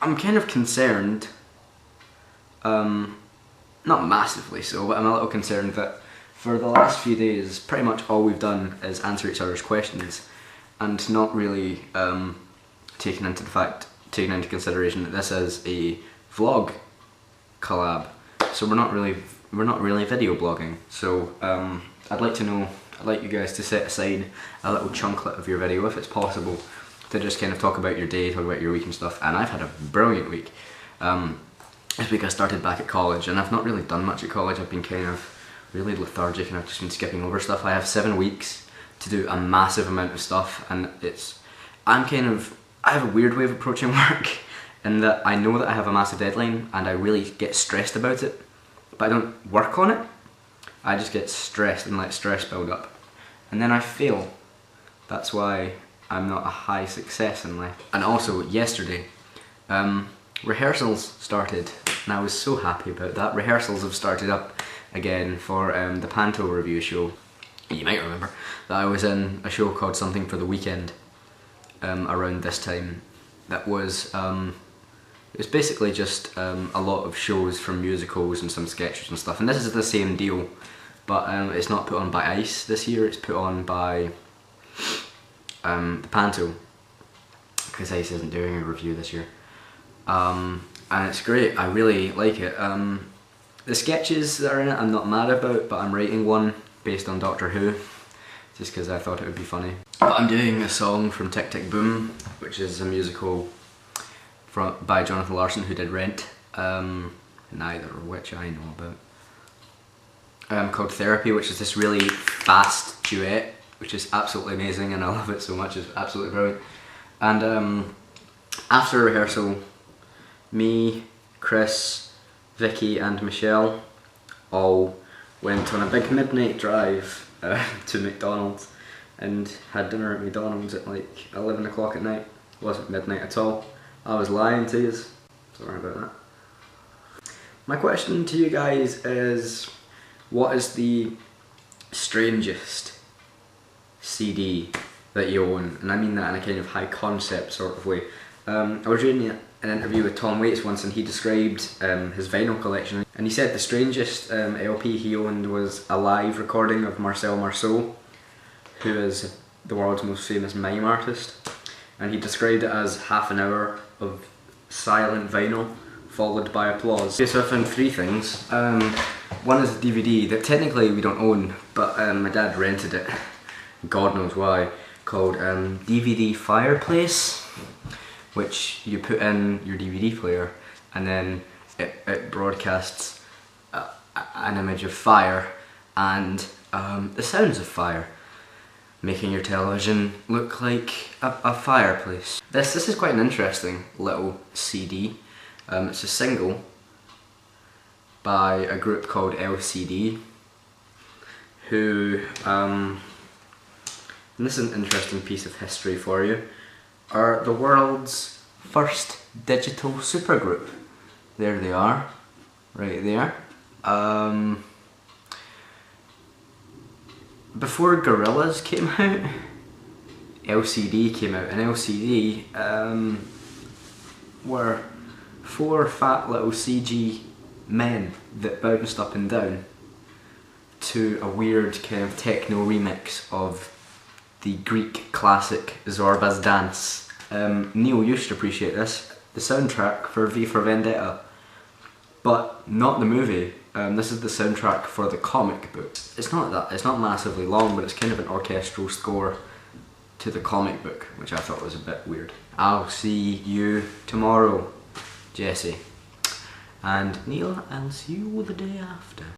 I'm kind of concerned, not massively so, but I'm a little concerned that for the last few days, pretty much all we've done is answer each other's questions, and not really taking into consideration that this is a vlog collab. So we're not really video blogging. So I'd like you guys to set aside a little chunklet of your video, if it's possible, to just kind of talk about your day, talk about your week and stuff. And I've had a brilliant week. This week I started back at college, and I've not really done much at college. I've been kind of really lethargic, and I've just been skipping over stuff. I have 7 weeks to do a massive amount of stuff, and I have a weird way of approaching work, in that I know that I have a massive deadline, and I really get stressed about it, but I don't work on it. I just get stressed and let stress build up, and then I fail. That's why I'm not a high success in life. And also yesterday, rehearsals started, and I was so happy about that. Rehearsals have started up again for the Panto review show. You might remember that I was in a show called Something for the Weekend around this time. That was it was basically just a lot of shows from musicals and some sketches and stuff. And this is the same deal, but it's not put on by ICE this year. It's put on by the Panto, because ICE isn't doing a review this year. And it's great. I really like it. The sketches that are in it I'm not mad about, but I'm writing one based on Doctor Who, just because I thought it would be funny. But I'm doing a song from Tick Tick Boom, which is a musical by Jonathan Larson, who did Rent, neither of which I know about, called Therapy, which is this really fast duet, which is absolutely amazing, and I love it so much. It's absolutely brilliant. And after rehearsal, me, Chris, Vicky and Michelle all went on a big midnight drive to McDonald's, and had dinner at McDonald's at like 11 o'clock at night. It wasn't midnight at all. I was lying to you. Sorry about that. My question to you guys is, what is the strangest CD that you own? And I mean that in a kind of high concept sort of way. I was reading an interview with Tom Waits once, and he described his vinyl collection, and he said the strangest LP he owned was a live recording of Marcel Marceau, who is the world's most famous mime artist, and he described it as half an hour of silent vinyl followed by applause. Okay, so I found 3 things. One is a DVD that technically we don't own, but my dad rented it, God knows why, called DVD Fireplace, which you put in your DVD player, and then it broadcasts an image of fire and the sounds of fire, making your television look like a fireplace. This is quite an interesting little CD. It's a single by a group called LCD, who, and this is an interesting piece of history for you, are the world's first digital supergroup. There they are, right there. Before Gorillaz came out, LCD came out, and LCD were 4 fat little CG men that bounced up and down to a weird kind of techno remix of the Greek classic Zorba's Dance. Neil used to appreciate this, the soundtrack for V for Vendetta, but not the movie. This is the soundtrack for the comic book. It's not massively long, but it's kind of an orchestral score to the comic book, which I thought was a bit weird. I'll see you tomorrow, Jesse. And Neil, I'll see you the day after.